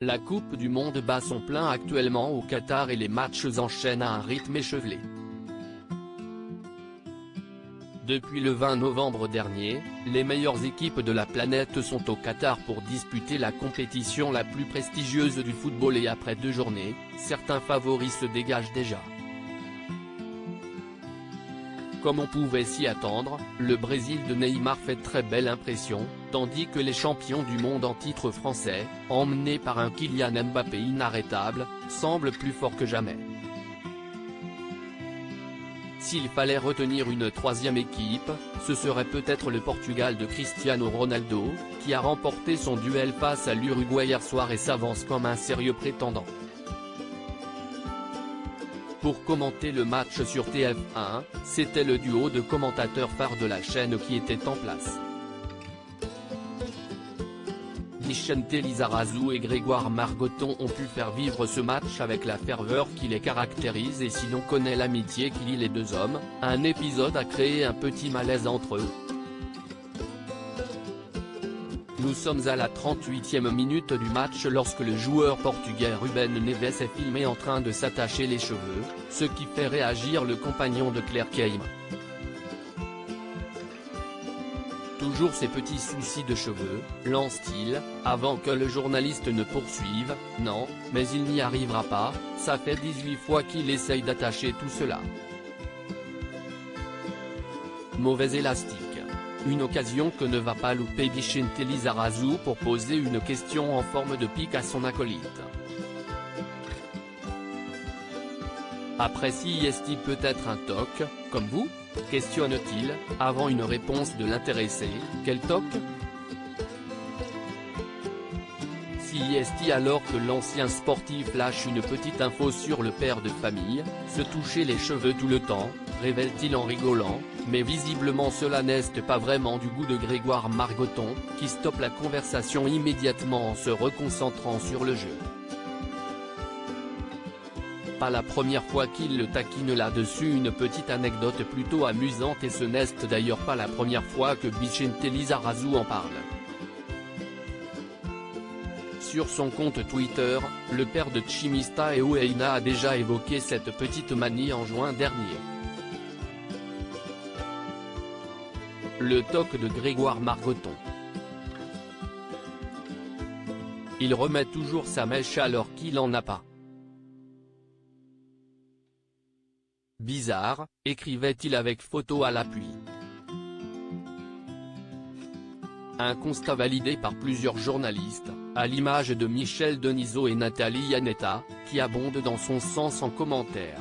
La Coupe du Monde bat son plein actuellement au Qatar et les matchs enchaînent à un rythme échevelé. Depuis le 20 novembre dernier, les meilleures équipes de la planète sont au Qatar pour disputer la compétition la plus prestigieuse du football et après 2 journées, certains favoris se dégagent déjà. Comme on pouvait s'y attendre, le Brésil de Neymar fait très belle impression, tandis que les champions du monde en titre français, emmenés par un Kylian Mbappé inarrêtable, semblent plus forts que jamais. S'il fallait retenir une troisième équipe, ce serait peut-être le Portugal de Cristiano Ronaldo, qui a remporté son duel face à l'Uruguay hier soir et s'avance comme un sérieux prétendant. Pour commenter le match sur TF1, c'était le duo de commentateurs phares de la chaîne qui était en place. Vicente Lizarazu et Grégoire Margoton ont pu faire vivre ce match avec la ferveur qui les caractérise et si l'on connaît l'amitié qui lie les deux hommes, un épisode a créé un petit malaise entre eux. Nous sommes à la 38e minute du match lorsque le joueur portugais Ruben Neves est filmé en train de s'attacher les cheveux, ce qui fait réagir le compagnon de Claire Keim. Toujours ces petits soucis de cheveux, lance-t-il, avant que le journaliste ne poursuive, non, mais il n'y arrivera pas, ça fait 18 fois qu'il essaye d'attacher tout cela. Mauvais élastique. Une occasion que ne va pas louper Vicente Lizarazu pour poser une question en forme de pique à son acolyte. Apprécie-t-il peut-être un toc, comme vous ? Questionne-t-il, avant une réponse de l'intéressé. Quel toc ? Est-il alors que l'ancien sportif lâche une petite info sur le père de famille, se toucher les cheveux tout le temps, révèle-t-il en rigolant, mais visiblement cela n'est pas vraiment du goût de Grégoire Margoton, qui stoppe la conversation immédiatement en se reconcentrant sur le jeu. Pas la première fois qu'il le taquine là-dessus, une petite anecdote plutôt amusante et ce n'est d'ailleurs pas la première fois que Vicente Lizarazu en parle. Sur son compte Twitter, le père de Chimista et Oueina a déjà évoqué cette petite manie en juin dernier. Le toc de Grégoire Margoton. Il remet toujours sa mèche alors qu'il en a pas. Bizarre, écrivait-il avec photo à l'appui. Un constat validé par plusieurs journalistes, à l'image de Michel Denisot et Nathalie Yanetta, qui abondent dans son sens en commentaire.